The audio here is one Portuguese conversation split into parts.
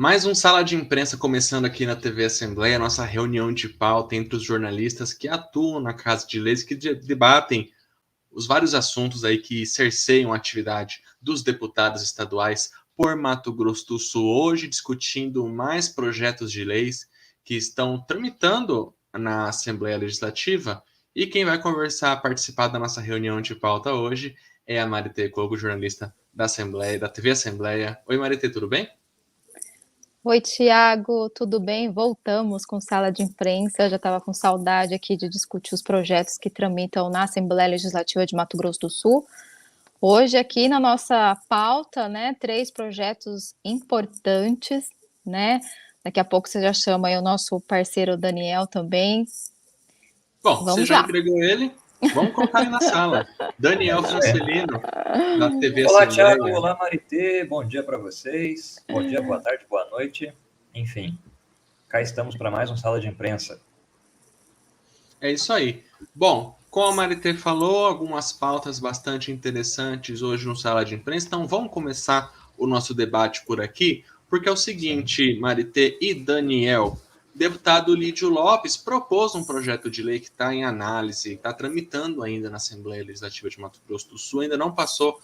Mais um Sala de Imprensa começando aqui na TV Assembleia, nossa reunião de pauta entre os jornalistas que atuam na Casa de Leis, que debatem os vários assuntos aí que cerceiam a atividade dos deputados estaduais por Mato Grosso do Sul. Hoje discutindo mais projetos de leis que estão tramitando na Assembleia Legislativa. E quem vai participar da nossa reunião de pauta hoje é a Maritê Kogo, jornalista da Assembleia, da TV Assembleia. Oi, Maritê, tudo bem? Oi, Tiago, tudo bem? Voltamos com sala de imprensa. Eu já estava com saudade aqui de discutir os projetos que tramitam na Assembleia Legislativa de Mato Grosso do Sul. Hoje, aqui na nossa pauta, né, 3 projetos importantes, né? Daqui a pouco você já chama aí o nosso parceiro Daniel também. Bom, você Vamos já lá. entregou ele, vamos colocar ele na sala. Daniel Francelino, da TV Olá, Assembleia. Thiago. Olá, Maritê. Bom dia para vocês. Bom dia, boa tarde, boa noite. Enfim, cá estamos para mais um Sala de Imprensa. É isso aí. Bom, como a Maritê falou, algumas pautas bastante interessantes hoje no Sala de Imprensa. Então vamos começar o nosso debate por aqui, porque é o seguinte, Maritê e Daniel. Deputado Lídio Lopes propôs um projeto de lei que está em análise, está tramitando ainda na Assembleia Legislativa de Mato Grosso do Sul, ainda não passou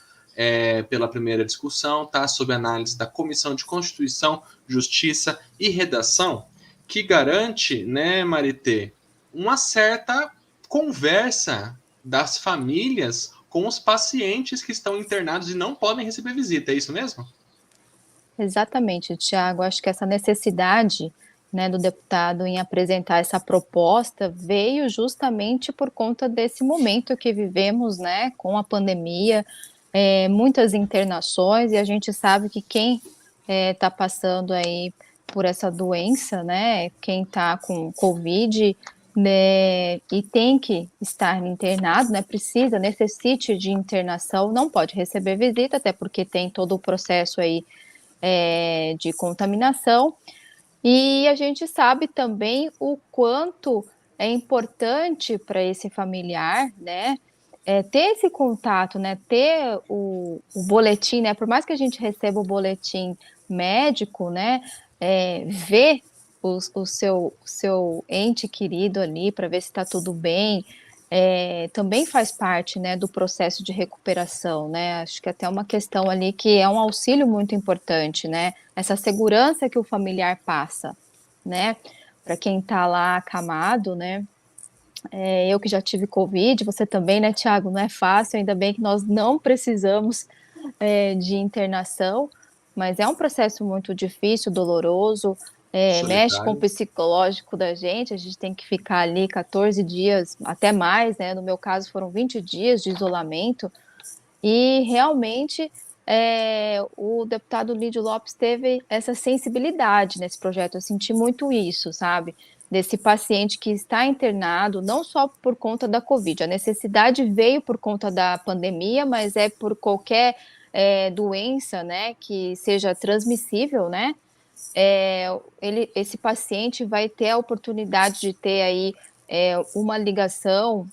pela primeira discussão, está sob análise da Comissão de Constituição, Justiça e Redação, que garante, né, Maritê, uma certa conversa das famílias com os pacientes que estão internados e não podem receber visita, é isso mesmo? Exatamente, Tiago. Acho que essa necessidade, né, do deputado em apresentar essa proposta veio justamente por conta desse momento que vivemos, né, com a pandemia, muitas internações, e a gente sabe que quem está passando aí por essa doença, né, quem está com Covid, né, e tem que estar internado, né, necessite de internação, não pode receber visita, até porque tem todo o processo aí de contaminação, e a gente sabe também o quanto é importante para esse familiar, né, ter esse contato, né, ter o boletim, né, por mais que a gente receba o boletim médico, né, ver o seu ente querido ali para ver se está tudo bem, também faz parte, né, do processo de recuperação, né? Acho que até uma questão ali que é um auxílio muito importante, né? Essa segurança que o familiar passa, né? Para quem está lá acamado, né? Eu que já tive Covid, você também, né, Tiago? Não é fácil, ainda bem que nós não precisamos de internação, mas é um processo muito difícil, doloroso, mexe com o psicológico da gente, a gente tem que ficar ali 14 dias, até mais, né? No meu caso foram 20 dias de isolamento, e realmente o deputado Lídio Lopes teve essa sensibilidade nesse projeto, eu senti muito isso, sabe? Desse paciente que está internado, não só por conta da Covid, a necessidade veio por conta da pandemia, mas é por qualquer doença, né, que seja transmissível, né? Esse paciente vai ter a oportunidade de ter aí uma ligação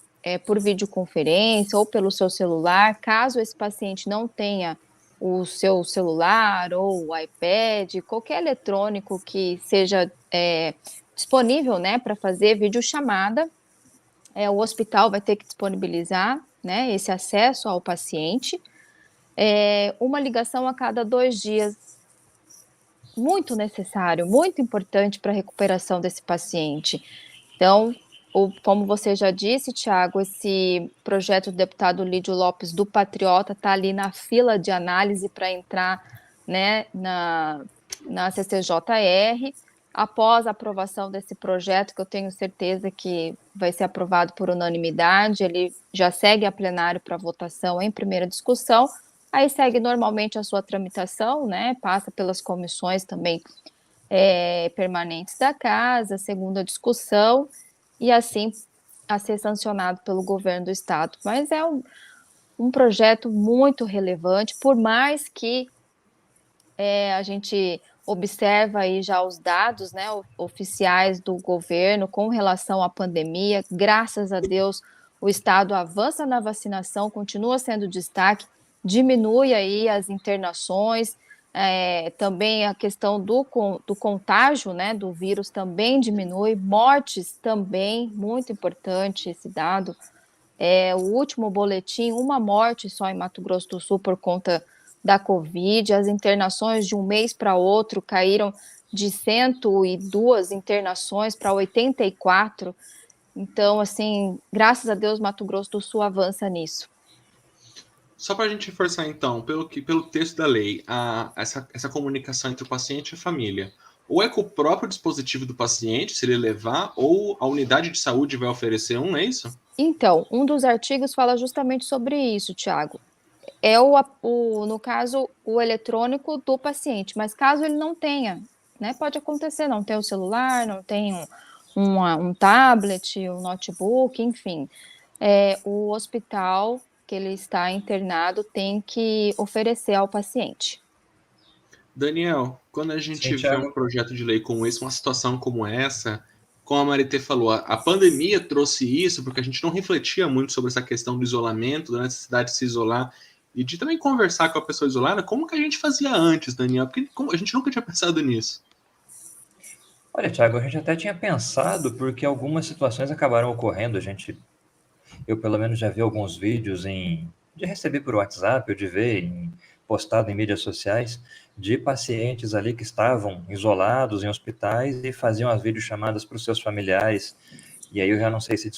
por videoconferência ou pelo seu celular, caso esse paciente não tenha o seu celular ou o iPad, qualquer eletrônico que seja disponível, né, para fazer videochamada, o hospital vai ter que disponibilizar, né, esse acesso ao paciente, uma ligação a cada 2 dias, muito necessário, muito importante para a recuperação desse paciente. Então, como você já disse, Tiago, esse projeto do deputado Lídio Lopes do Patriota está ali na fila de análise para entrar, né, na CCJR. Após a aprovação desse projeto, que eu tenho certeza que vai ser aprovado por unanimidade, ele já segue a plenário para votação em primeira discussão, aí segue normalmente a sua tramitação, né, passa pelas comissões também permanentes da casa, segunda discussão, e assim a ser sancionado pelo governo do estado. Mas é um projeto muito relevante, por mais que a gente observa aí já os dados, né, oficiais do governo com relação à pandemia. Graças a Deus, o estado avança na vacinação, continua sendo destaque, diminui aí as internações, Também a questão do contágio, né, do vírus também diminui, mortes também, muito importante esse dado. O último boletim, uma morte só em Mato Grosso do Sul por conta da Covid, as internações de um mês para outro caíram de 102 internações para 84, então, assim, graças a Deus, Mato Grosso do Sul avança nisso. Só para a gente reforçar, então, pelo texto da lei, essa comunicação entre o paciente e a família, ou é com o próprio dispositivo do paciente, se ele levar, ou a unidade de saúde vai oferecer um, é isso? Então, um dos artigos fala justamente sobre isso, Tiago. No caso, o eletrônico do paciente, mas caso ele não tenha, né, pode acontecer, não tem o celular, não tem um tablet, um notebook, enfim. O hospital que ele está internado tem que oferecer ao paciente. Daniel, quando a Sim, gente vê um Thiago. projeto de lei como esse, uma situação como essa, como a Marité falou, a pandemia trouxe isso porque a gente não refletia muito sobre essa questão do isolamento, da necessidade de se isolar e de também conversar com a pessoa isolada, como que a gente fazia antes, Daniel? Porque a gente nunca tinha pensado nisso. Olha, Thiago, a gente até tinha pensado, porque algumas situações acabaram ocorrendo. Eu pelo menos já vi alguns vídeos de receber por WhatsApp ou de ver postado em mídias sociais de pacientes ali que estavam isolados em hospitais e faziam as videochamadas para os seus familiares. E aí eu já não sei se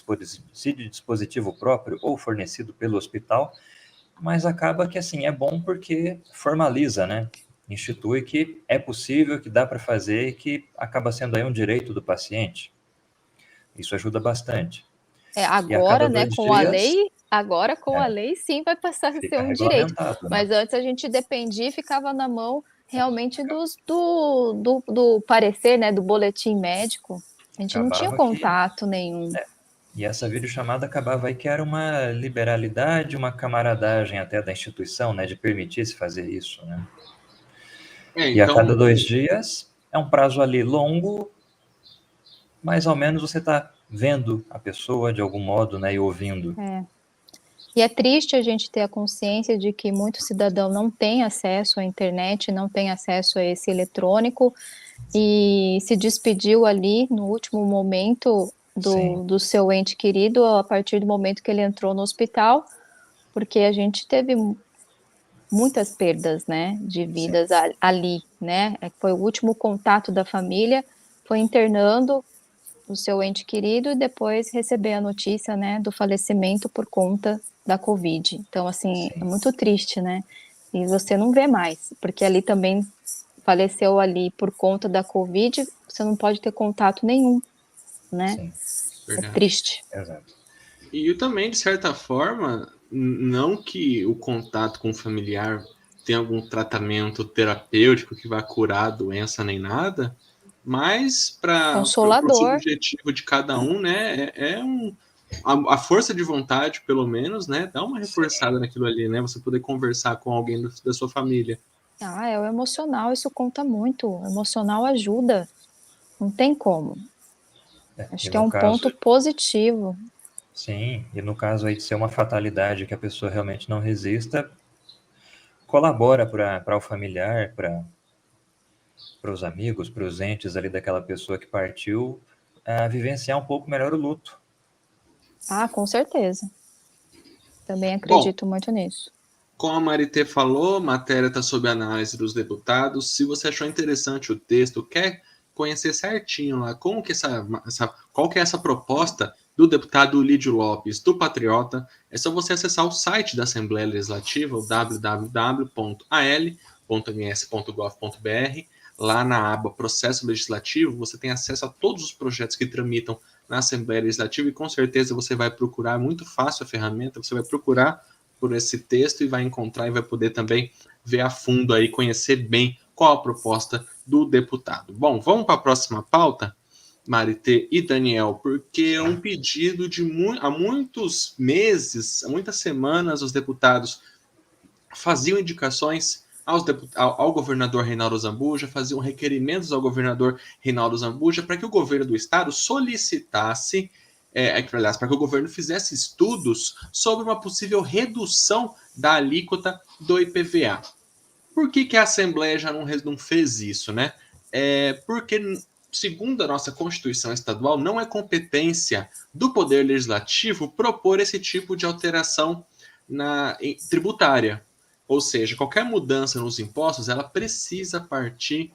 de dispositivo próprio ou fornecido pelo hospital, mas acaba que assim é bom porque formaliza, né? Institui que é possível, que dá para fazer e que acaba sendo aí um direito do paciente. Isso ajuda bastante. E a Agora, cada né, 2 dias com a lei sim vai passar a ser fica um direito, regulamentado, né? mas antes a gente dependia e ficava na mão realmente do parecer, né, do boletim médico. A gente não tinha Acabava que contato nenhum. E essa videochamada acabava aí que era uma liberalidade, uma camaradagem até da instituição, né, de permitir-se fazer isso, né? E a Então, cada 2 dias é um prazo ali longo, mais ou menos você está vendo a pessoa de algum modo, né, e ouvindo. E é triste a gente ter a consciência de que muito cidadão não tem acesso à internet, não tem acesso a esse eletrônico e se despediu ali no último momento Sim, do seu ente querido a partir do momento que ele entrou no hospital, porque a gente teve muitas perdas, né, de sim, vidas ali, né? Foi o último contato da família, foi internando o seu ente querido e depois receber a notícia, né, do falecimento por conta da Covid. Então, assim, é sim, muito triste, né? E você não vê mais, porque ali também faleceu ali por conta da Covid, você não pode ter contato nenhum, né? sim, É verdade. triste. exato. E também, de certa forma, não que o contato com o familiar tenha algum tratamento terapêutico que vá curar a doença nem nada, mas para o Consolador, subjetivo de cada um, né, a força de vontade, pelo menos, né, dá uma reforçada Sim, naquilo ali, né, você poder conversar com alguém da sua família. é o emocional, isso conta muito. O emocional ajuda, não tem como. e Acho que é no um caso, ponto positivo. sim, e no caso aí de ser uma fatalidade que a pessoa realmente não resista, colabora para o familiar, para os amigos, para os entes ali daquela pessoa que partiu, a vivenciar um pouco melhor o luto. Com certeza. Também Bom, acredito muito nisso. como a Marité falou, a matéria está sob análise dos deputados. Se você achou interessante o texto, quer conhecer certinho lá como que qual que é essa proposta do deputado Lídio Lopes, do Patriota, é só você acessar o site da Assembleia Legislativa, o www.al.ms.gov.br. Lá na aba Processo Legislativo, você tem acesso a todos os projetos que tramitam na Assembleia Legislativa e com certeza você vai procurar, muito fácil a ferramenta, você vai procurar por esse texto e vai encontrar e vai poder também ver a fundo aí, conhecer bem qual a proposta do deputado. Bom, vamos para a próxima pauta, Marité e Daniel, porque é um pedido de há muitos meses, há muitas semanas, os deputados faziam indicações ao governador Reinaldo Zambuja, faziam requerimentos ao governador Reinaldo Zambuja para que o governo do estado solicitasse, aliás, para que o governo fizesse estudos sobre uma possível redução da alíquota do IPVA. Por que a Assembleia já não fez isso, né? Porque, segundo a nossa Constituição Estadual, não é competência do Poder Legislativo propor esse tipo de alteração tributária. Ou seja, qualquer mudança nos impostos, ela precisa partir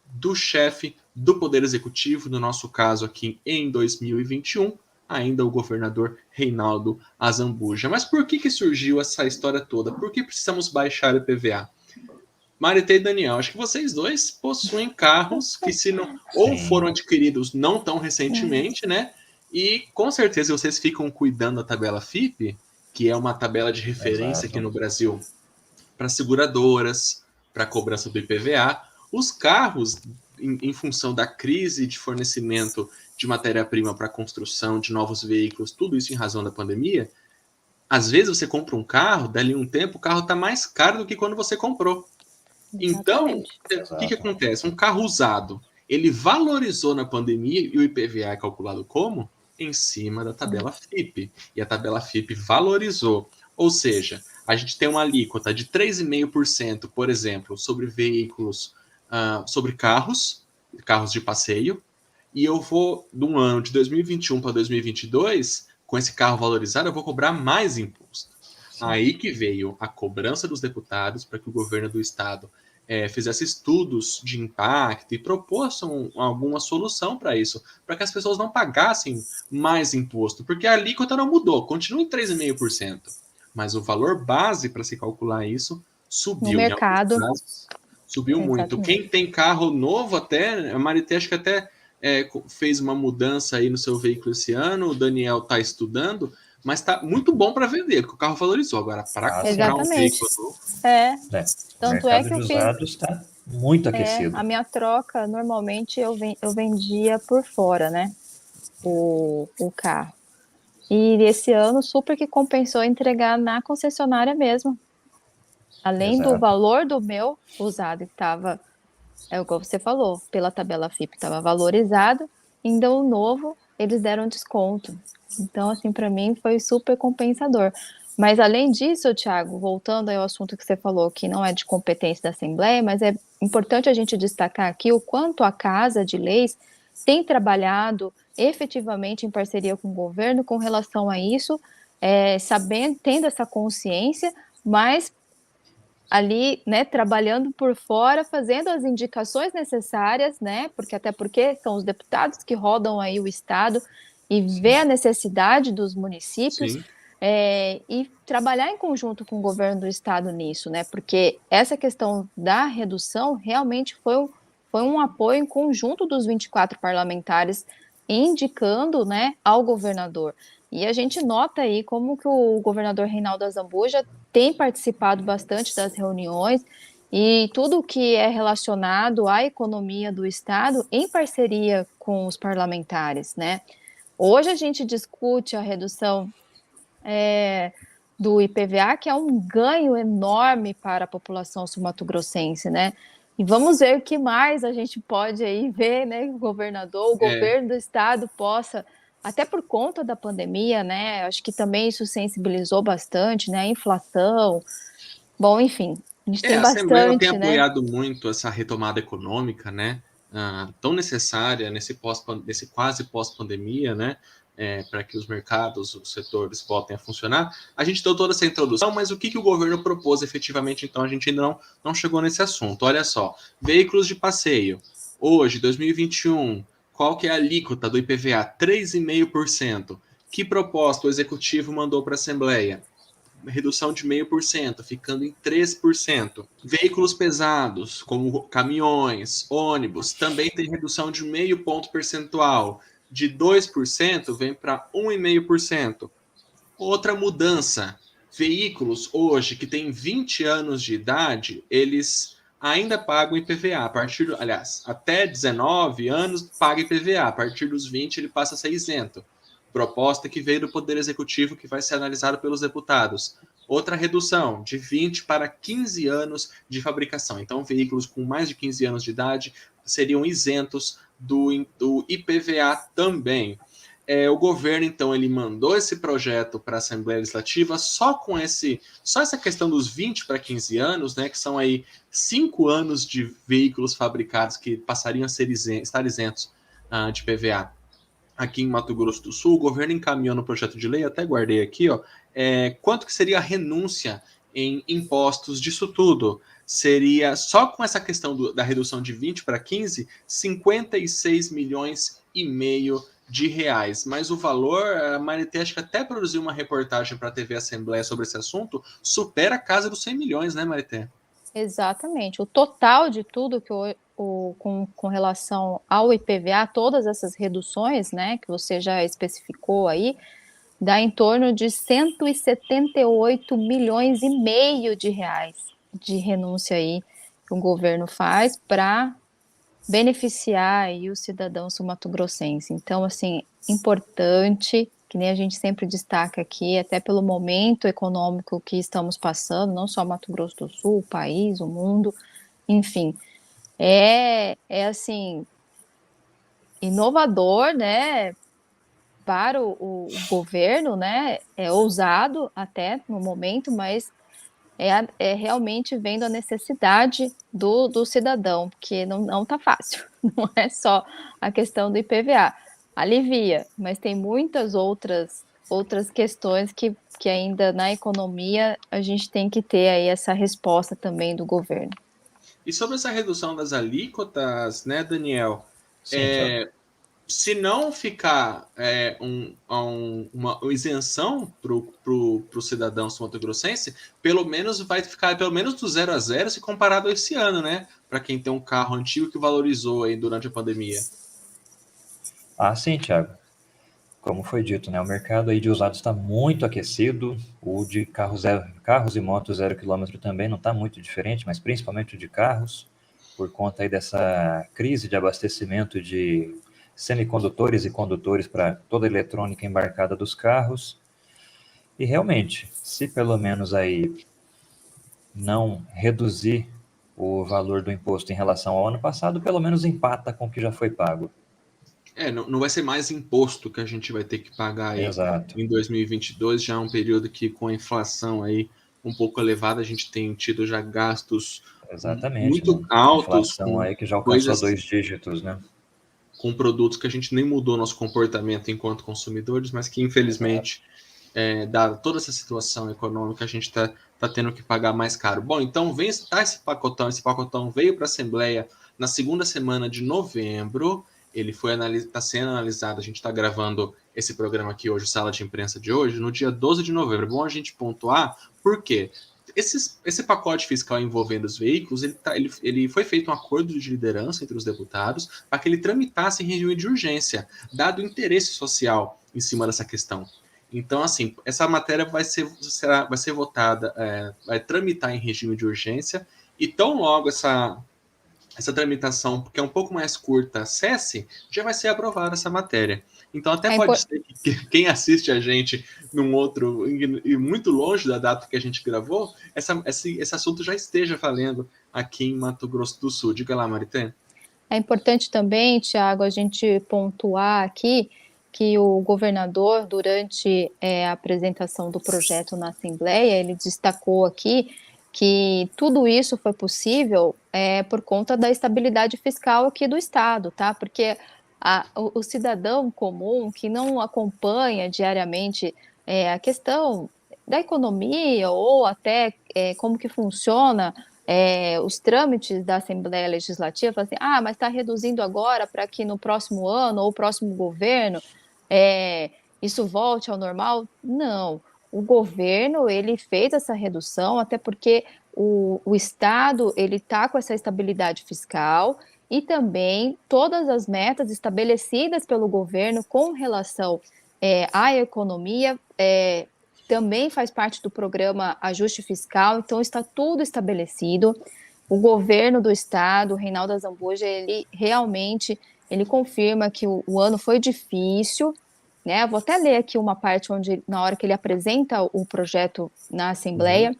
do chefe do Poder Executivo, no nosso caso aqui em 2021, ainda o governador Reinaldo Azambuja. Mas por que surgiu essa história toda? Por que precisamos baixar o IPVA? Maritê e Daniel, acho que vocês dois possuem carros que se não ou foram adquiridos não tão recentemente, né? E com certeza vocês ficam cuidando da tabela FIPE, que é uma tabela de referência aqui no Brasil para seguradoras, para cobrança do IPVA. Os carros, em função da crise de fornecimento de matéria-prima para construção de novos veículos, tudo isso em razão da pandemia, às vezes você compra um carro, dali um tempo o carro está mais caro do que quando você comprou. Então, o que acontece? Um carro usado, ele valorizou na pandemia e o IPVA é calculado como? Em cima da tabela FIPE. E a tabela FIPE valorizou. Ou seja, a gente tem uma alíquota de 3,5%, por exemplo, sobre veículos, sobre carros de passeio, e eu vou, de um ano de 2021 para 2022, com esse carro valorizado, eu vou cobrar mais imposto. Sim. Aí que veio a cobrança dos deputados para que o governo do estado fizesse estudos de impacto e propôssem alguma solução para isso, para que as pessoas não pagassem mais imposto, porque a alíquota não mudou, continua em 3,5%, mas o valor base para se calcular isso subiu. No mercado. Subiu muito. Quem tem carro novo até, a Marité acho que até fez uma mudança aí no seu veículo esse ano, o Daniel está estudando, mas está muito bom para vender, porque o carro valorizou. Agora, para comprar um veículo novo... Tanto é que o mercado de usados está muito aquecido. A minha troca, normalmente, eu vendia por fora, né? O carro. E esse ano, super que compensou entregar na concessionária mesmo. Além do valor do meu usado, que estava, o que você falou, pela tabela FIPE, estava valorizado, ainda o novo, eles deram desconto. Então, assim, para mim foi super compensador. Mas, além disso, Thiago, voltando ao assunto que você falou, que não é de competência da Assembleia, mas é importante a gente destacar aqui o quanto a Casa de Leis tem trabalhado efetivamente em parceria com o governo com relação a isso, sabendo, tendo essa consciência, mas ali, né, trabalhando por fora, fazendo as indicações necessárias, né, porque são os deputados que rodam aí o Estado e vê a necessidade dos municípios, e trabalhar em conjunto com o governo do Estado nisso, né, porque essa questão da redução realmente foi um apoio em conjunto dos 24 parlamentares indicando, né, ao governador. E a gente nota aí como que o governador Reinaldo Azambuja tem participado bastante das reuniões e tudo que é relacionado à economia do Estado em parceria com os parlamentares, né? Hoje a gente discute a redução do IPVA, que é um ganho enorme para a população sul-mato-grossense, né? E vamos ver o que mais a gente pode aí ver, né? O governo do Estado possa, até por conta da pandemia, né? Acho que também isso sensibilizou bastante, né? A inflação. Bom, enfim, a gente tem bastante, a Assembleia tem apoiado muito essa retomada econômica, né? Tão necessária nesse quase pós-pandemia, né? Para que os mercados, os setores voltem a funcionar. A gente deu toda essa introdução, mas o que o governo propôs efetivamente, então, a gente ainda não chegou nesse assunto. Olha só, veículos de passeio. Hoje, 2021, qual que é a alíquota do IPVA? 3,5%. Que proposta o Executivo mandou para a Assembleia? Redução de 0,5%, ficando em 3%. Veículos pesados, como caminhões, ônibus, também tem redução de 0,5 ponto percentual. De 2% vem para 1,5%. Outra mudança, veículos hoje que têm 20 anos de idade, eles ainda pagam IPVA. Até 19 anos paga IPVA. A partir dos 20 ele passa a ser isento. Proposta que veio do Poder Executivo que vai ser analisada pelos deputados. Outra redução, de 20 para 15 anos de fabricação. Então, veículos com mais de 15 anos de idade seriam isentos do IPVA também. O governo, então, ele mandou esse projeto para a Assembleia Legislativa só essa questão dos 20 para 15 anos, né, que são aí 5 anos de veículos fabricados que passariam a estar isentos de PVA. Aqui em Mato Grosso do Sul, o governo encaminhou no projeto de lei, até guardei aqui, quanto que seria a renúncia em impostos disso tudo. Seria, só com essa questão da redução de 20 para 15, 56 milhões e meio de reais. Mas o valor, a Marité acho que até produziu uma reportagem para a TV Assembleia sobre esse assunto, supera a casa dos 100 milhões, né, Marité? Exatamente. O total de tudo que com relação ao IPVA, todas essas reduções, né, que você já especificou aí, dá em torno de 178 milhões e meio de reais de renúncia aí que o governo faz para beneficiar aí o cidadão sul-mato-grossense. Então, assim, importante, que nem a gente sempre destaca aqui, até pelo momento econômico que estamos passando, não só Mato Grosso do Sul, o país, o mundo, enfim, é assim, inovador, né, para o governo, né, é ousado até no momento, mas é realmente vendo a necessidade do cidadão, porque não está fácil, não é só a questão do IPVA. Alivia, mas tem muitas outras questões que ainda na economia a gente tem que ter aí essa resposta também do governo. E sobre essa redução das alíquotas, né, Daniel? Sim, Thiago. Se não ficar uma isenção para o cidadão mato-grossense, pelo menos vai ficar pelo menos do 0 a 0 se comparado a esse ano, né? Para quem tem um carro antigo que valorizou aí durante a pandemia. Sim, Thiago. Como foi dito, né, o mercado aí de usados está muito aquecido, o de carros e motos 0 km também não está muito diferente, mas principalmente o de carros, por conta aí dessa crise de abastecimento de semicondutores e condutores para toda a eletrônica embarcada dos carros. E realmente, se pelo menos aí não reduzir o valor do imposto em relação ao ano passado, pelo menos empata com o que já foi pago. Não vai ser mais imposto que a gente vai ter que pagar aí Exato. em 2022, já é um período que com a inflação aí um pouco elevada, a gente tem tido já gastos Exatamente, muito né? altos Inflação com aí que já alcançou coisas, 2 dígitos, né? com produtos que a gente nem mudou nosso comportamento enquanto consumidores, mas que Exato. infelizmente, dada toda essa situação econômica, a gente tá tendo que pagar mais caro. Bom, então esse pacotão veio para a Assembleia na segunda semana de novembro, ele está sendo analisado, a gente está gravando esse programa aqui hoje, Sala de Imprensa de hoje, no dia 12 de novembro. É bom a gente pontuar, por quê? Esse pacote fiscal envolvendo os veículos, ele foi feito um acordo de liderança entre os deputados para que ele tramitasse em regime de urgência, dado o interesse social em cima dessa questão. Então, assim, essa matéria vai ser votada, vai tramitar em regime de urgência, e tão logo essa tramitação, porque é um pouco mais curta, cesse, já vai ser aprovada essa matéria. Então, até É, pode ser que quem assiste a gente num outro, e muito longe da data que a gente gravou, esse assunto já esteja valendo aqui em Mato Grosso do Sul. Diga lá, Marité. É importante também, Tiago, a gente pontuar aqui que o governador, durante a apresentação do projeto na Assembleia, ele destacou aqui que tudo isso foi possível por conta da estabilidade fiscal aqui do Estado, tá? Porque o cidadão comum que não acompanha diariamente a questão da economia ou até como que funciona os trâmites da Assembleia Legislativa, assim, mas está reduzindo agora para que no próximo ano ou próximo governo isso volte ao normal? Não. O governo ele fez essa redução até porque o Estado ele está com essa estabilidade fiscal e também todas as metas estabelecidas pelo governo com relação à economia também faz parte do programa Ajuste Fiscal, então está tudo estabelecido. O governo do estado, o Reinaldo Azambuja, ele realmente ele confirma que o ano foi difícil, né? Vou até ler aqui uma parte onde, na hora que ele apresenta o projeto na Assembleia,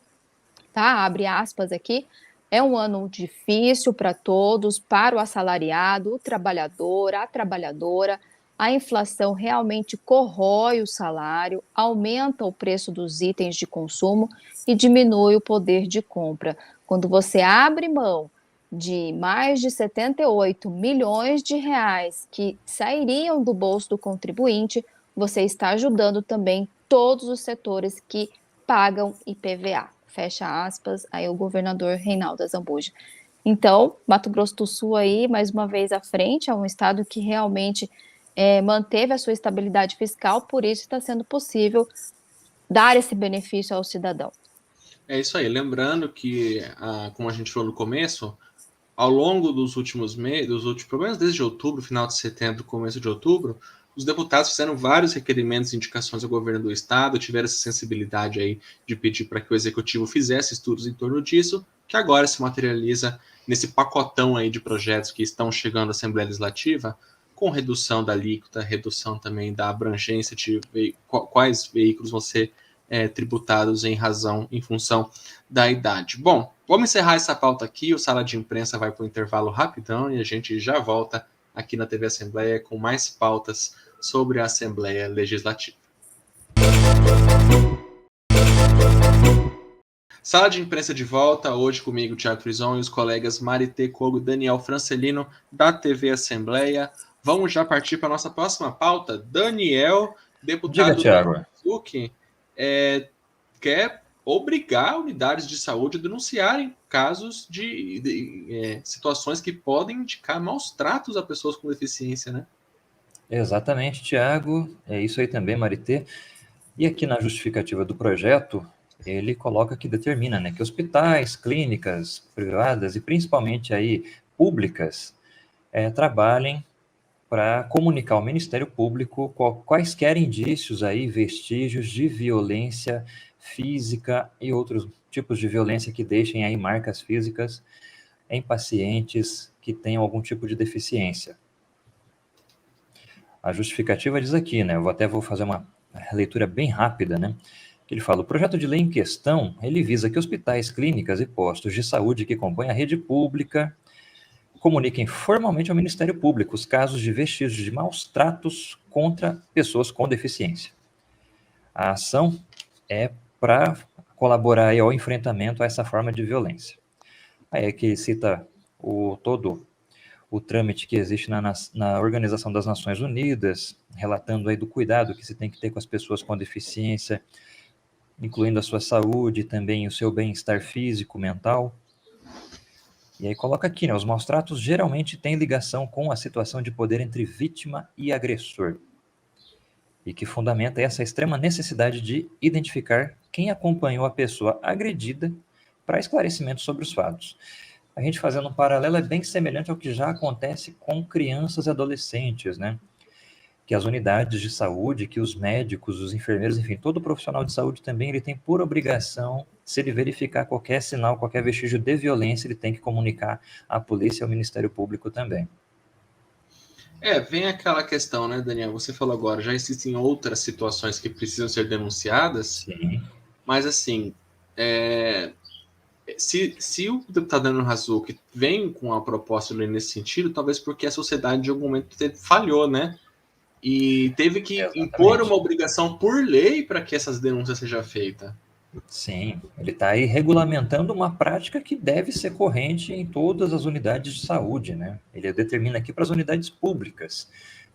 tá? Abre aspas aqui. É um ano difícil para todos, para o assalariado, o trabalhador, a trabalhadora. a inflação realmente corrói o salário, aumenta o preço dos itens de consumo e diminui o poder de compra. Quando você abre mão de mais de 78 milhões de reais que sairiam do bolso do contribuinte, você está ajudando também todos os setores que pagam IPVA. Fecha aspas, aí o governador Reinaldo Azambuja. Então, Mato Grosso do Sul aí, mais uma vez à frente, é um estado que realmente manteve a sua estabilidade fiscal, por isso está sendo possível dar esse benefício ao cidadão. É isso aí. Lembrando que, como a gente falou no começo, ao longo dos últimos meses, pelo menos desde outubro, final de setembro, começo de outubro, os deputados fizeram vários requerimentos e indicações ao governo do estado, tiveram essa sensibilidade aí de pedir para que o executivo fizesse estudos em torno disso, que agora se materializa nesse pacotão aí de projetos que estão chegando à Assembleia Legislativa, com redução da alíquota, redução também da abrangência de quais veículos vão ser tributados em função da idade. Bom, vamos encerrar essa pauta aqui, o Sala de Imprensa vai para o intervalo rapidão e a gente já volta aqui na TV Assembleia com mais pautas sobre a Assembleia Legislativa. Sala de Imprensa de volta, hoje comigo, Thiago Frison, e os colegas Marité Cogo e Daniel Francelino, da TV Assembleia. Vamos já partir para a nossa próxima pauta. Daniel, deputado Thiago. Zuc, quer obrigar unidades de saúde a denunciarem casos de situações que podem indicar maus tratos a pessoas com deficiência, né? Exatamente, Thiago. É isso aí também, Marité. E aqui na justificativa do projeto, ele coloca que determina, né, que hospitais, clínicas privadas e principalmente aí públicas trabalhem para comunicar ao Ministério Público quaisquer indícios aí, vestígios de violência física e outros tipos de violência que deixem aí marcas físicas em pacientes que tenham algum tipo de deficiência. A justificativa diz aqui, né, eu vou fazer uma leitura bem rápida, né, que ele fala: o projeto de lei em questão, ele visa que hospitais, clínicas e postos de saúde que compõem a rede pública comuniquem formalmente ao Ministério Público os casos de vestígios de maus tratos contra pessoas com deficiência. A ação é para colaborar aí ao enfrentamento a essa forma de violência. Aí é que cita todo o trâmite que existe na Organização das Nações Unidas, relatando aí do cuidado que se tem que ter com as pessoas com deficiência, incluindo a sua saúde e também o seu bem-estar físico, mental. E aí coloca aqui, né, os maus tratos geralmente têm ligação com a situação de poder entre vítima e agressor, e que fundamenta essa extrema necessidade de identificar quem acompanhou a pessoa agredida para esclarecimento sobre os fatos. A gente fazendo um paralelo é bem semelhante ao que já acontece com crianças e adolescentes, né? Que as unidades de saúde, que os médicos, os enfermeiros, enfim, todo profissional de saúde também, ele tem por obrigação, se ele verificar qualquer sinal, qualquer vestígio de violência, ele tem que comunicar à polícia e ao Ministério Público também. Vem aquela questão, né, Daniel? Você falou agora, já existem outras situações que precisam ser denunciadas. Sim. Mas, assim, se o deputado Daniel Razuk vem com a proposta nesse sentido, talvez porque a sociedade, de algum momento, falhou, né? E teve que impor uma obrigação por lei para que essas denúncias sejam feitas. Sim, ele está aí regulamentando uma prática que deve ser corrente em todas as unidades de saúde, né? Ele determina aqui para as unidades públicas,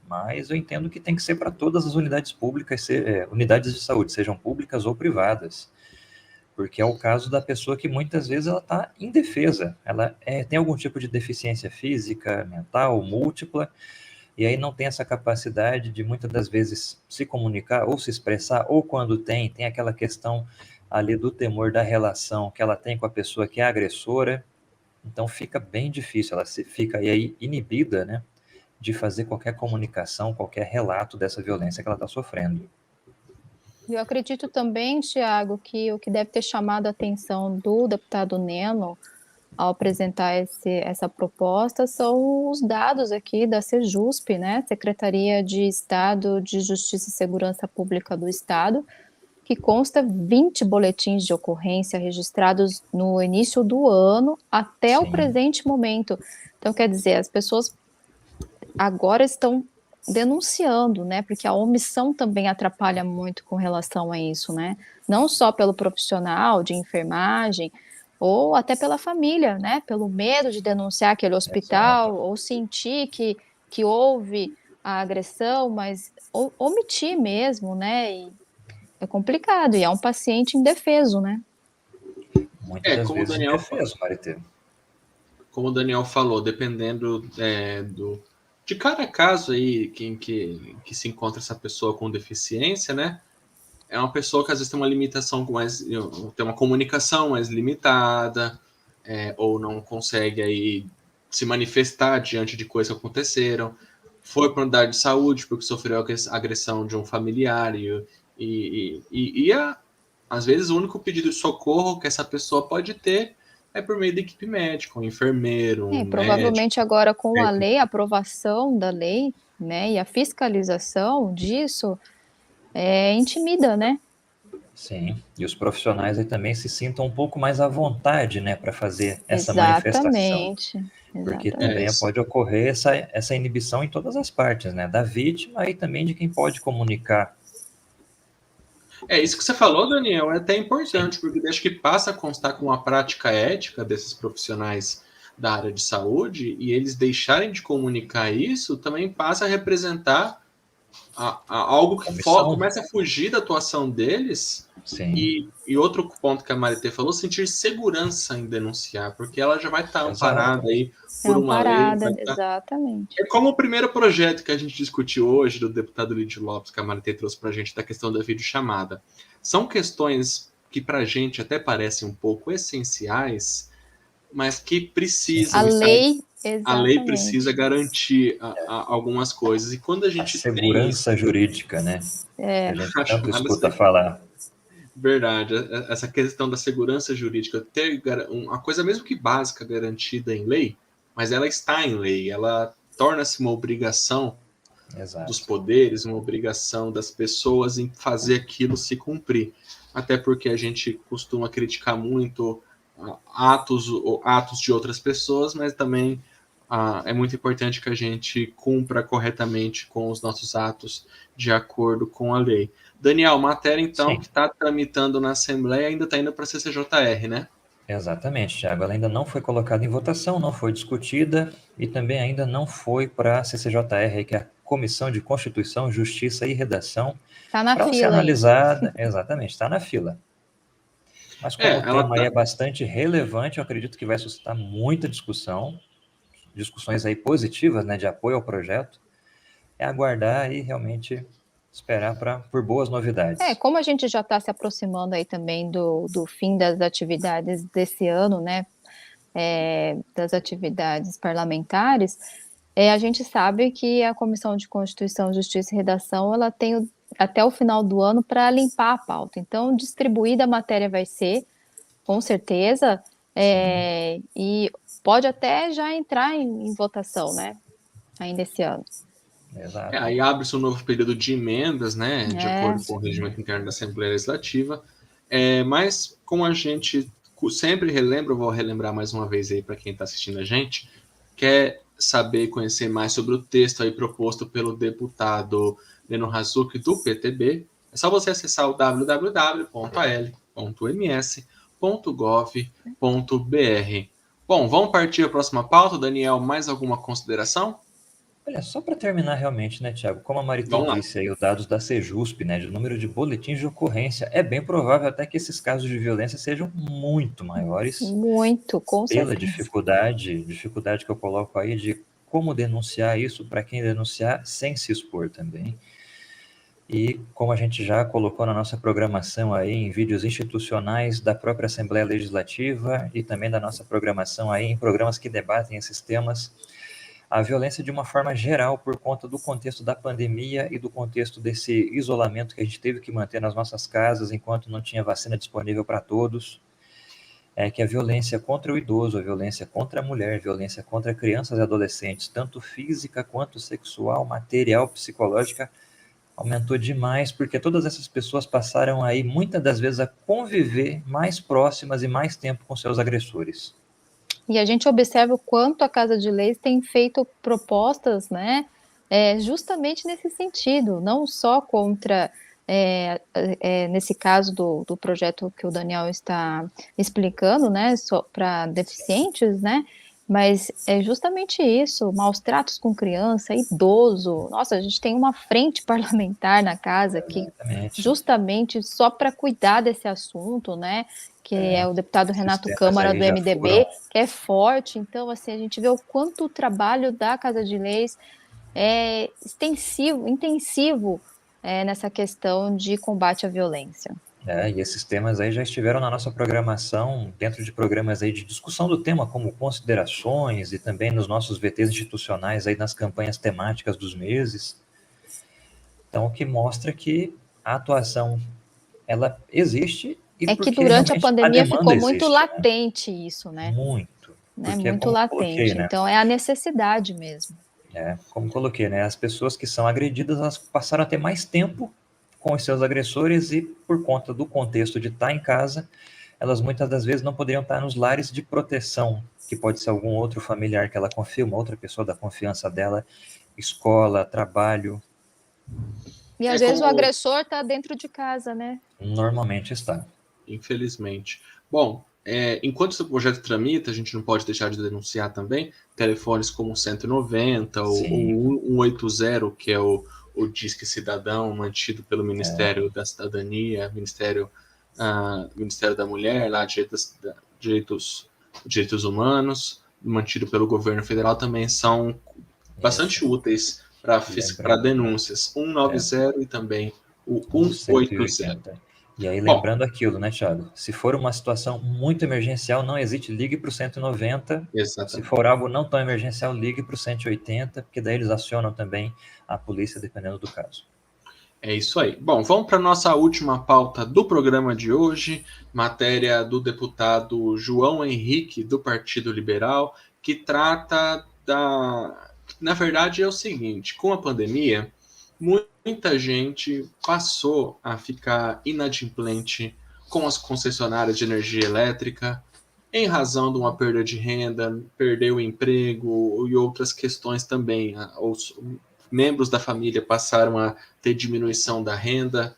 mas eu entendo que tem que ser para todas as unidades públicas, unidades de saúde, sejam públicas ou privadas, porque é o caso da pessoa que muitas vezes ela está indefesa, ela tem algum tipo de deficiência física, mental, múltipla, e aí não tem essa capacidade de muitas das vezes se comunicar ou se expressar, ou quando tem aquela questão ali do temor da relação que ela tem com a pessoa que é agressora, então fica bem difícil, ela fica aí inibida, né, de fazer qualquer comunicação, qualquer relato dessa violência que ela está sofrendo. Eu acredito também, Thiago, que o que deve ter chamado a atenção do deputado Neno ao apresentar essa proposta são os dados aqui da Sejusp, né, Secretaria de Estado de Justiça e Segurança Pública do Estado, que consta 20 boletins de ocorrência registrados no início do ano até o presente momento. Então, quer dizer, as pessoas agora estão denunciando, né? Porque a omissão também atrapalha muito com relação a isso, né? Não só pelo profissional de enfermagem, ou até pela família, né? Pelo medo de denunciar aquele Exato. hospital, ou sentir que houve a agressão, mas omitir mesmo, né? E é complicado, e é um paciente indefeso, né? Muitas das Como o vezes Daniel, indefeso, Maritê. como o Daniel falou, dependendo de cada caso aí que se encontra essa pessoa com deficiência, né? É uma pessoa que às vezes tem uma limitação tem uma comunicação mais limitada, ou não consegue aí se manifestar diante de coisas que aconteceram. Foi para a unidade de saúde porque sofreu agressão de um familiar às vezes o único pedido de socorro que essa pessoa pode ter é por meio da equipe médica, um enfermeiro, um médico. Provavelmente agora com a lei, a aprovação da lei, né, e a fiscalização disso, intimida, né? Sim, e os profissionais aí também se sintam um pouco mais à vontade, né, para fazer essa manifestação, Exatamente, porque É, também exatamente. pode ocorrer essa inibição em todas as partes, né, da vítima e também de quem pode comunicar. isso que você falou, Daniel, é até Sim, importante, porque desde que passa a constar com a prática ética desses profissionais da área de saúde e eles deixarem de comunicar isso, também passa a representar algo que omissão, começa a fugir da atuação deles. sim, E outro ponto que a Maritê falou, sentir segurança em denunciar, porque ela já vai estar exato, amparada aí É por uma lei. amparada, exatamente. É como o primeiro projeto que a gente discutiu hoje, do deputado Lídio Lopes, que a Maritê trouxe para a gente, da questão da videochamada. São questões que para a gente até parecem um pouco essenciais, mas que A precisam estar. lei, A lei precisa exatamente. garantir algumas coisas. E quando a a gente tem isso, segurança jurídica, né, que a gente a tanto chamada escuta falar. verdade, essa questão da segurança jurídica, ter uma coisa mesmo que básica garantida em lei, mas ela está em lei, ela torna-se uma obrigação dos Exato. poderes, uma obrigação das pessoas em fazer aquilo se cumprir. Até porque a gente costuma criticar muito atos de outras pessoas, mas também é muito importante que a gente cumpra corretamente com os nossos atos de acordo com a lei. Daniel, matéria então Sim, que está tramitando na Assembleia ainda está indo para a CCJR, né? exatamente, Thiago. Ela ainda não foi colocada em votação, não foi discutida e também ainda não foi para a CCJR, que é a Comissão de Constituição, Justiça e Redação, Tá na para ela ser fila aí. analisada. Exatamente, está na fila. Mas como o Ela tema aí tá. é bastante relevante, eu acredito que vai suscitar muita discussão, discussões aí positivas, né, de apoio ao projeto. É aguardar e realmente esperar por boas novidades. Como a gente já está se aproximando aí também do fim das atividades desse ano, né? Das atividades parlamentares, a gente sabe que a Comissão de Constituição, Justiça e Redação, ela tem até o final do ano para limpar a pauta. Então, distribuída a matéria vai ser, com certeza, Sim, e pode até já entrar em votação, né? Ainda esse ano. exato. Aí abre-se um novo período de emendas, né, de É, acordo com o Sim, regimento interno da Assembleia Legislativa. Mas, como a gente sempre relembra, eu vou relembrar mais uma vez aí para quem está assistindo a gente, quer saber e conhecer mais sobre o texto aí proposto pelo deputado Leno Hazuki do PTB, é só você acessar o www.al.ms.gov.br. Bom, vamos partir para a próxima pauta. Daniel, mais alguma consideração? olha, só para terminar realmente, né, Tiago, como a Maritê Vamos lá. disse aí, os dados da Sejusp, né, de número de boletins de ocorrência, é bem provável até que esses casos de violência sejam muito maiores muito, com pela certeza. dificuldade que eu coloco aí de como denunciar isso para quem denunciar sem se expor também. E como a gente já colocou na nossa programação aí em vídeos institucionais da própria Assembleia Legislativa e também da nossa programação aí em programas que debatem esses temas, a violência de uma forma geral por conta do contexto da pandemia e do contexto desse isolamento que a gente teve que manter nas nossas casas enquanto não tinha vacina disponível para todos, é que a violência contra o idoso, a violência contra a mulher, a violência contra crianças e adolescentes, tanto física quanto sexual, material, psicológica, aumentou demais porque todas essas pessoas passaram aí muitas das vezes a conviver mais próximas e mais tempo com seus agressores. E a gente observa o quanto a Casa de Leis tem feito propostas, né, justamente nesse sentido, não só contra, nesse caso do projeto que o Daniel está explicando, né, só para deficientes, né, mas é justamente isso, maus tratos com criança, idoso. Nossa, a gente tem uma frente parlamentar na casa aqui, Exatamente. justamente só para cuidar desse assunto, né, que é o deputado Esses Renato temas Câmara aí do já MDB, foram. que é forte. Então, assim, a gente vê o quanto o trabalho da Casa de Leis é extensivo, intensivo, nessa questão de combate à violência. E esses temas aí já estiveram na nossa programação, dentro de programas aí de discussão do tema, como considerações, e também nos nossos VTs institucionais aí nas campanhas temáticas dos meses. Então, o que mostra que a atuação, ela existe, e É que porque durante a realmente a pandemia demanda ficou muito existe, né? latente isso, né? Muito. Porque é Muito como eu coloquei, latente. né? Então, é a necessidade mesmo. Como eu coloquei, né? As pessoas que são agredidas, elas passaram a ter mais tempo com os seus agressores, e por conta do contexto de estar em casa, elas muitas das vezes não poderiam estar nos lares de proteção, que pode ser algum outro familiar que ela confia, uma outra pessoa da confiança dela, escola, trabalho, E É às vezes o como, agressor está dentro de casa, né? normalmente está. infelizmente. Bom, enquanto esse projeto tramita, a gente não pode deixar de denunciar também telefones como o 190 Sim, ou 180, que é o Disque Cidadão, mantido pelo Ministério da Cidadania, Ministério da Mulher, lá, direitos humanos, mantido pelo governo federal, também são bastante isso. úteis para Lembrando, denúncias. 190 e também o o 180. 180. E aí, Bom, lembrando aquilo, né, Thiago? Se for uma situação muito emergencial, não hesite, ligue para o 190. Se exatamente. for algo não tão emergencial, ligue para o 180, porque daí eles acionam também a polícia, dependendo do caso. É isso aí. Bom, vamos para a nossa última pauta do programa de hoje, matéria do deputado João Henrique, do Partido Liberal, que trata da. Na verdade, é o seguinte: com a pandemia, muita gente passou a ficar inadimplente com as concessionárias de energia elétrica, em razão de uma perda de renda, perdeu o emprego e outras questões também. Os membros da família passaram a ter diminuição da renda.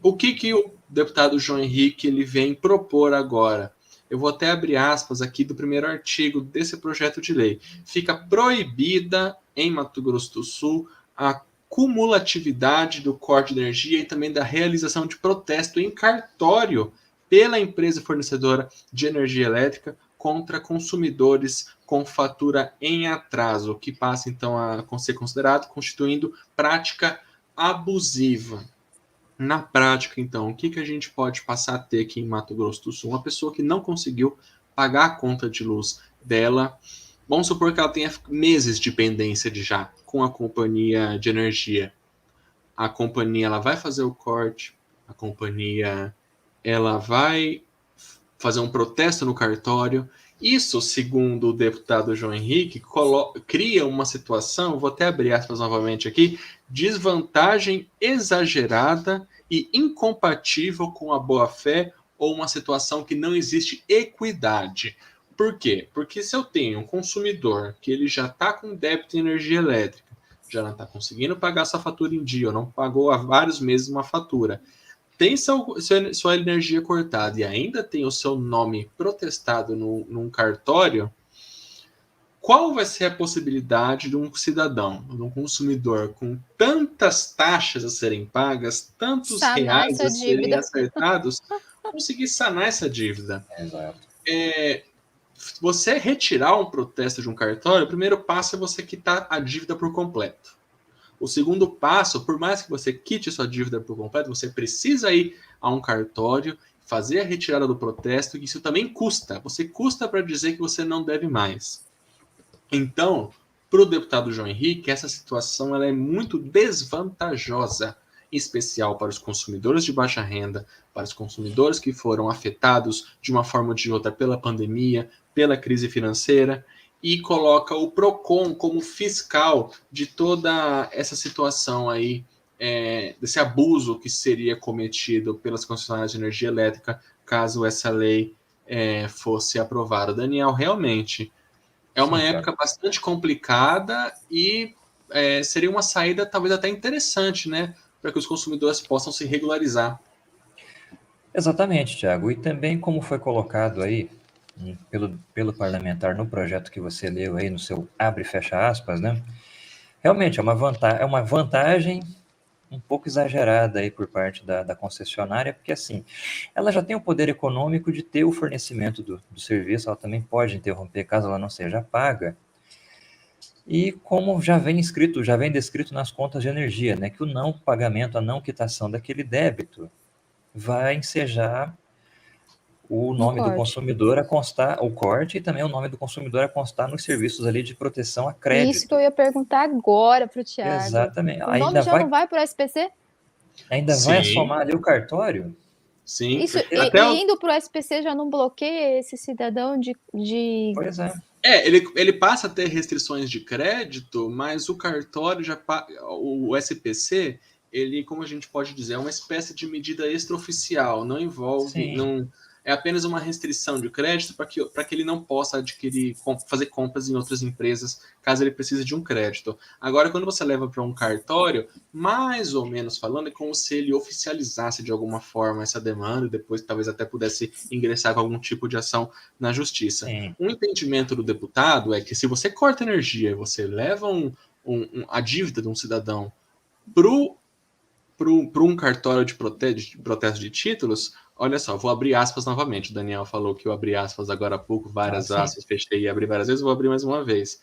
O que o deputado João Henrique ele vem propor agora? Eu vou até abrir aspas aqui do primeiro artigo desse projeto de lei. Fica proibida em Mato Grosso do Sul a cumulatividade do corte de energia e também da realização de protesto em cartório pela empresa fornecedora de energia elétrica contra consumidores com fatura em atraso, que passa então a ser considerado constituindo prática abusiva. Na prática, então, o que a gente pode passar a ter aqui em Mato Grosso do Sul? Uma pessoa que não conseguiu pagar a conta de luz dela, vamos supor que ela tenha meses de pendência já com a companhia de energia. A companhia ela vai fazer o corte, a companhia ela vai fazer um protesto no cartório. Isso, segundo o deputado João Henrique, cria uma situação, vou até abrir aspas novamente aqui, desvantagem exagerada e incompatível com a boa-fé ou uma situação que não existe equidade. Por quê? Porque se eu tenho um consumidor que ele já está com débito de energia elétrica, já não está conseguindo pagar sua fatura em dia, ou não pagou há vários meses uma fatura, tem sua energia cortada e ainda tem o seu nome protestado num cartório, qual vai ser a possibilidade de um cidadão, de um consumidor com tantas taxas a serem pagas, tantos Sanar reais essa a serem dívida. acertados, conseguir sanar essa dívida? Exato. Você retirar um protesto de um cartório, o primeiro passo é você quitar a dívida por completo. O segundo passo, por mais que você quite sua dívida por completo, você precisa ir a um cartório, fazer a retirada do protesto, que isso também custa. Você custa para dizer que você não deve mais. Então, para o deputado João Henrique, essa situação ela é muito desvantajosa, em especial para os consumidores de baixa renda, para os consumidores que foram afetados de uma forma ou de outra pela pandemia, pela crise financeira, e coloca o PROCON como fiscal de toda essa situação aí, desse abuso que seria cometido pelas concessionárias de energia elétrica, caso essa lei fosse aprovada. Daniel, realmente, é uma Sim, Thiago. época bastante complicada e seria uma saída talvez até interessante, né? Para que os consumidores possam se regularizar. Exatamente, Tiago. E também como foi colocado aí pelo parlamentar no projeto que você leu aí no seu abre e fecha aspas, né? Realmente é uma vantagem um pouco exagerada aí por parte da concessionária, porque assim, ela já tem o poder econômico de ter o fornecimento do serviço, ela também pode interromper caso ela não seja paga. E como já vem descrito nas contas de energia, né, que o não pagamento, a não quitação daquele débito vai ensejar o nome do consumidor a constar, o corte, e também o nome do consumidor a constar nos serviços ali de proteção a crédito. Isso que eu ia perguntar agora para o Thiago. Exatamente. O nome já não vai para o SPC? Ainda vai somar ali o cartório? Sim. Isso, e indo para o SPC já não bloqueia esse cidadão de... Pois é. Ele passa a ter restrições de crédito, mas o cartório o SPC, ele, como a gente pode dizer, é uma espécie de medida extraoficial, não envolve, é apenas uma restrição de crédito para que ele não possa fazer compras em outras empresas, caso ele precise de um crédito. Agora, quando você leva para um cartório, mais ou menos falando, é como se ele oficializasse de alguma forma essa demanda e depois talvez até pudesse ingressar com algum tipo de ação na justiça. Um entendimento do deputado é que se você corta energia e você leva a dívida de um cidadão para um cartório de protesto de títulos, olha só, vou abrir aspas novamente. O Daniel falou que eu abri aspas agora há pouco, várias aspas, fechei e abri várias vezes, vou abrir mais uma vez.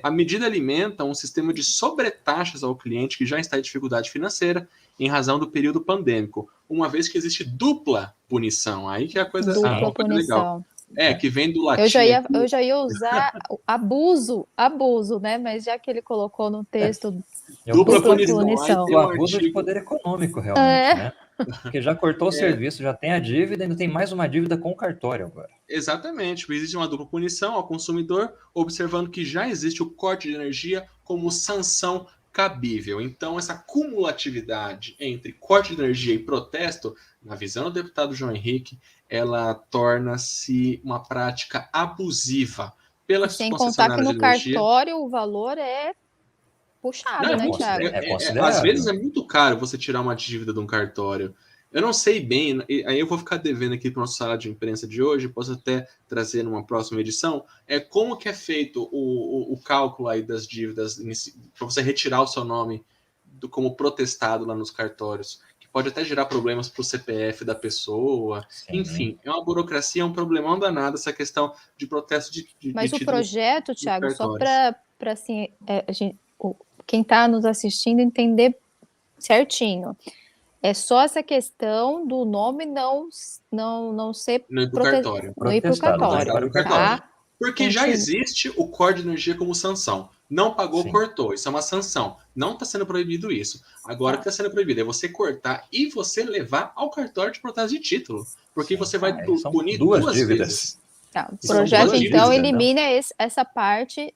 A medida alimenta um sistema de sobretaxas ao cliente que já está em dificuldade financeira em razão do período pandêmico, uma vez que existe dupla punição. Aí que é a coisa, legal. Que vem do latim. Eu já ia usar abuso, né? Mas já que ele colocou no texto dupla punição. O abuso de poder econômico, realmente, né? Porque já cortou o serviço, já tem a dívida, ainda tem mais uma dívida com o cartório agora. Exatamente. Existe uma dupla punição ao consumidor, observando que já existe o corte de energia como sanção cabível. Então, essa cumulatividade entre corte de energia e protesto, na visão do deputado João Henrique, ela torna-se uma prática abusiva pelas sem contar que no cartório o valor é puxado, né, Thiago? Às vezes é muito caro você tirar uma dívida de um cartório. Eu não sei bem, aí eu vou ficar devendo aqui para o nosso sala de imprensa de hoje, posso até trazer numa próxima edição, como que é feito o cálculo aí das dívidas, para você retirar o seu nome como protestado lá nos cartórios, que pode até gerar problemas para o CPF da pessoa. Sim. Enfim, é uma burocracia, é um problemão danado essa questão de protesto de Mas o projeto, Thiago, só para assim, quem está nos assistindo entender certinho, é só essa questão do nome não ser não ir para o cartório. Tá? Porque já existe o corte de energia como sanção. Não pagou, cortou. Isso é uma sanção. Não está sendo proibido isso. Agora o que está sendo proibido é você cortar e você levar ao cartório de protesto de título. Porque você vai punir duas dívidas. Tá, o projeto, então, elimina essa parte...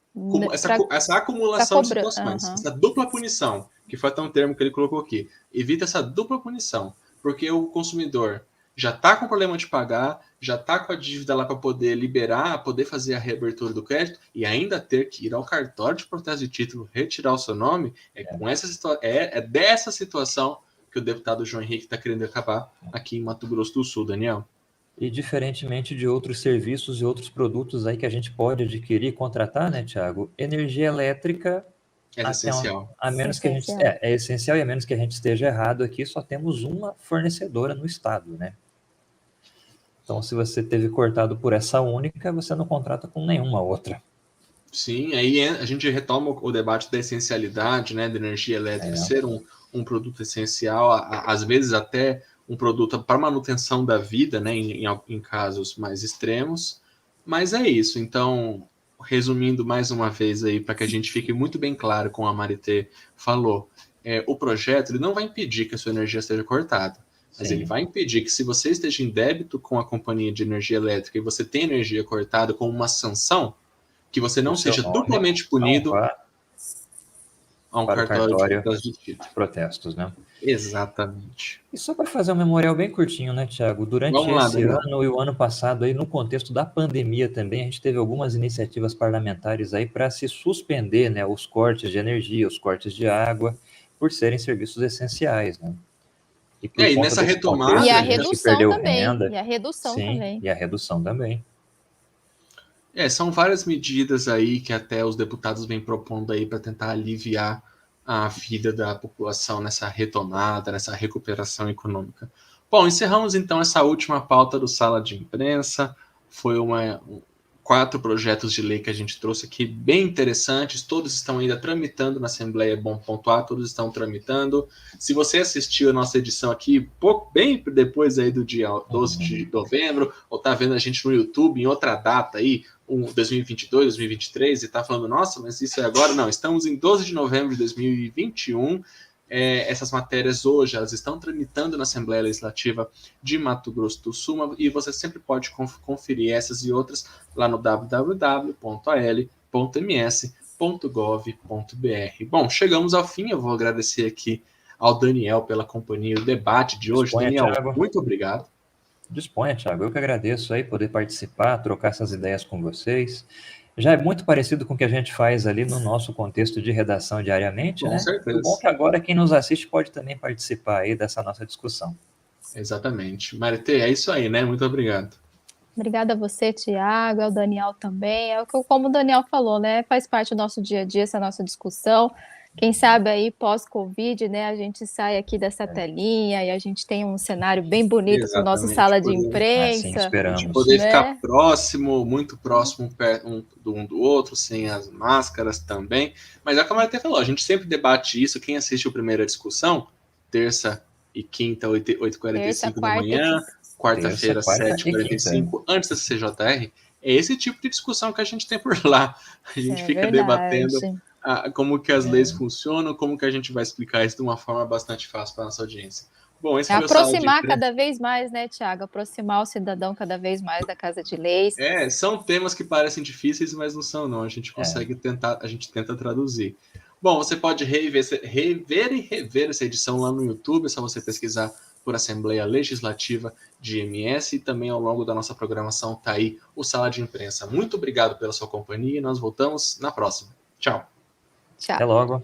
Essa acumulação de situações. Essa dupla punição, que foi até um termo que ele colocou aqui. Evita essa dupla punição. Porque o consumidor já está com problema de pagar, já está com a dívida lá para poder liberar, poder fazer a reabertura do crédito e ainda ter que ir ao cartório de protesto de título, retirar o seu nome. Dessa situação que o deputado João Henrique está querendo acabar aqui em Mato Grosso do Sul, Daniel. E diferentemente de outros serviços e outros produtos aí que a gente pode adquirir e contratar, né, Thiago? Energia elétrica é essencial. A menos que a gente é essencial, e a menos que a gente esteja errado aqui, só temos uma fornecedora no estado, né? Então, se você teve cortado por essa única, você não contrata com nenhuma outra. Sim, aí a gente retoma o debate da essencialidade, né, da energia elétrica ser um produto essencial, às vezes até um produto para manutenção da vida, né, em casos mais extremos, mas é isso. Então, resumindo mais uma vez aí, para que a gente fique muito bem claro, como a Maritê falou, o projeto ele não vai impedir que a sua energia seja cortada, mas ele vai impedir que se você esteja em débito com a companhia de energia elétrica e você tem energia cortada como uma sanção, que você não seja duplamente punido a um cartório de protestos, né? Exatamente. E só para fazer um memorial bem curtinho, né, Thiago? Durante Vamos lá, esse Daniel. ano e o ano passado, aí, no contexto da pandemia também, a gente teve algumas iniciativas parlamentares aí para se suspender, né, os cortes de energia, os cortes de água, por serem serviços essenciais, né? E por E conta nessa desse E contexto, retomada, a a gente redução perdeu também, renda, e a redução sim, também. e a redução também. são várias medidas aí que até os deputados vêm propondo aí para tentar aliviar a vida da população nessa retomada, nessa recuperação econômica. Bom, encerramos então essa última pauta do Sala de Imprensa. Foi 4 projetos de lei que a gente trouxe aqui, bem interessantes, todos estão ainda tramitando na Assembleia, é bom pontuar, todos estão tramitando. Se você assistiu a nossa edição aqui, bem depois aí do dia 12 de novembro, ou está vendo a gente no YouTube em outra data aí, 2022, 2023, e está falando, nossa, mas isso é agora? Não, estamos em 12 de novembro de 2021, essas matérias hoje, elas estão tramitando na Assembleia Legislativa de Mato Grosso do Sul, e você sempre pode conferir essas e outras lá no www.al.ms.gov.br. Bom, chegamos ao fim, eu vou agradecer aqui ao Daniel pela companhia e o debate de hoje. Disponha, Daniel, Thiago. muito obrigado. Disponha, Thiago. Eu que agradeço aí poder participar, trocar essas ideias com vocês. Já é muito parecido com o que a gente faz ali no nosso contexto de redação diariamente, Com né? certeza. E o bom é que agora quem nos assiste pode também participar aí dessa nossa discussão. Exatamente. Marité, é isso aí, né? Muito obrigado. Obrigada a você, Tiago, ao Daniel também. Como o Daniel falou, né? Faz parte do nosso dia a dia essa nossa discussão. Quem sabe aí pós-Covid, né? A gente sai aqui dessa telinha e a gente tem um cenário bem bonito para o nosso sala de Assim imprensa. esperamos. Poder né? ficar próximo, muito próximo um do outro, sem as máscaras também. Mas é como a Marité falou, a gente sempre debate isso. Quem assiste a primeira discussão, terça e quinta, 8h45 da manhã, quarta-feira, 7h45, antes da CJR, é esse tipo de discussão que a gente tem por lá. A gente fica debatendo como que as leis funcionam, como que a gente vai explicar isso de uma forma bastante fácil para a nossa audiência. Bom, esse foi o Sala de aproximar Imprensa. cada vez mais, né, Tiago? Aproximar o cidadão cada vez mais da Casa de Leis. São temas que parecem difíceis, mas não são, não. A gente consegue tentar, a gente tenta traduzir. Bom, você pode rever e rever essa edição lá no YouTube, é só você pesquisar por Assembleia Legislativa de MS, e também ao longo da nossa programação está aí o Sala de Imprensa. Muito obrigado pela sua companhia e nós voltamos na próxima. Tchau. Até logo.